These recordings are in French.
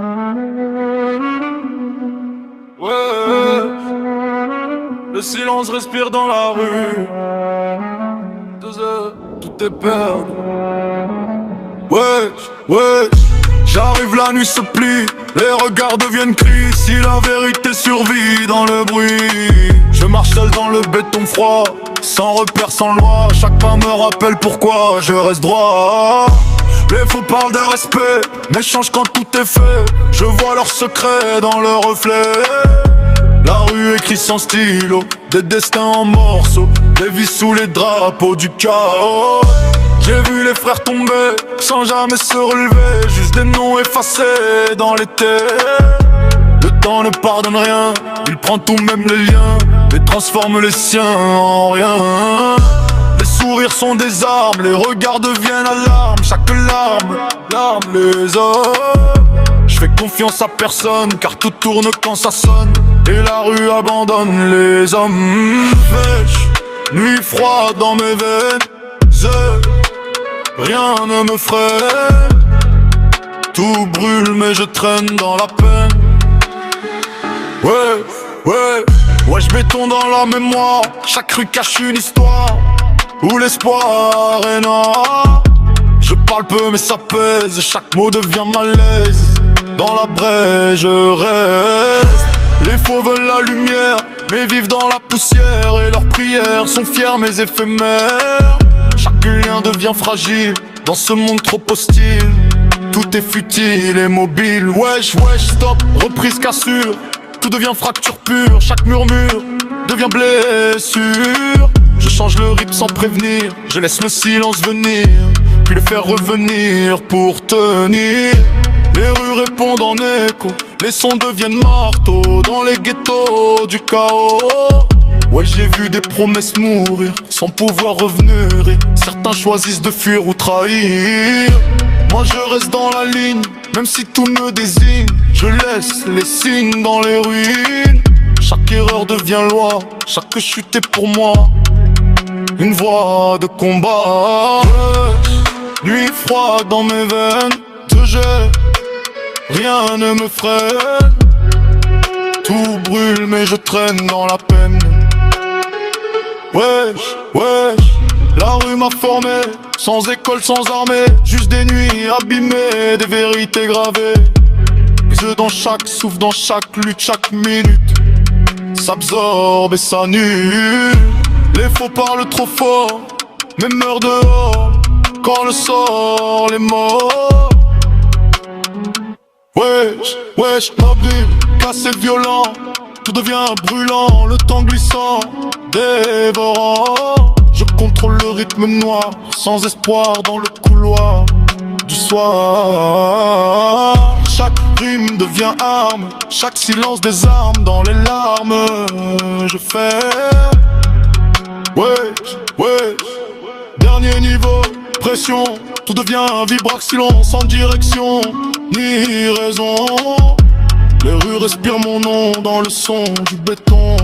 Ouais, le silence respire dans la rue. 2 heures, tout est perdu. Ouais, ouais, j'arrive, la nuit se plie, les regards deviennent cris. Si la vérité survit dans le bruit, je marche seul dans le béton froid, sans repère, sans loi. Chaque pas me rappelle pourquoi je reste droit. Les faux parlent de respect, mais changent quand tout est fait. Je vois leurs secrets dans le reflet. La rue écrit sans stylo, des destins en morceaux, des vies sous les drapeaux du chaos. J'ai vu les frères tomber, sans jamais se relever, juste des noms effacés dans l'été. Le temps ne pardonne rien, il prend tout, même les liens, et transforme les siens en rien. Les sourires sont des armes, les regards deviennent alarmes. Chaque larme les hommes. Je fais confiance à personne, car tout tourne quand ça sonne, et la rue abandonne les hommes. Fèche, nuit froide dans mes veines, rien ne me freine. Tout brûle mais je traîne dans la peine. Ouais, je béton dans la mémoire. Chaque rue cache une histoire où l'espoir est noir. Je parle peu mais ça pèse, chaque mot devient malaise. Dans la brèche je reste. Les faux veulent la lumière, mais vivent dans la poussière. Et leurs prières sont fières mais éphémères. Chaque lien devient fragile dans ce monde trop hostile. Tout est futile et mobile. Wesh, stop, reprise, cassure. Tout devient fracture pure, chaque murmure devient blessure. Je change le rythme sans prévenir, je laisse le silence venir, puis le faire revenir pour tenir. Les rues répondent en écho, les sons deviennent marteaux dans les ghettos du chaos. Ouais, j'ai vu des promesses mourir sans pouvoir revenir, et certains choisissent de fuir ou trahir. Moi je reste dans la ligne, même si tout me désigne. Je laisse les signes dans les ruines. Chaque erreur devient loi, chaque chute est pour moi une voie de combat. Nuit froide dans mes veines, te jette, rien ne me freine. Tout brûle mais je traîne dans la peine. Wesh, la rue m'a formé, sans école, sans armée, juste des nuits abîmées, des vérités gravées. Yeux dans chaque souffle, dans chaque lutte, chaque minute s'absorbe et s'annule. Les faux parlent trop fort, mais meurent dehors quand le sort les morts. Wesh, ma ville cassée, violent, tout devient brûlant, le temps glissant, dévorant. Je contrôle le rythme noir, sans espoir dans le couloir du soir. Chaque rime devient arme, chaque silence des armes dans les larmes. Je fais wesh, dernier niveau, pression. Tout devient vibration, sans direction ni raison. Les rues respirent mon nom dans le son du béton,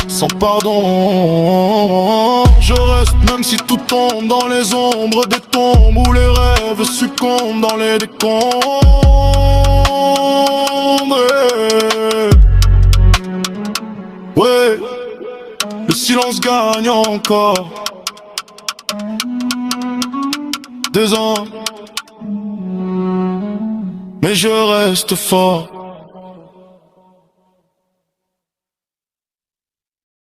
sans pardon. Je reste même si tout tombe dans les ombres des tombes, où les rêves succombent dans les décombres. Ouais, le silence gagne encore. 2 ans, mais je reste fort.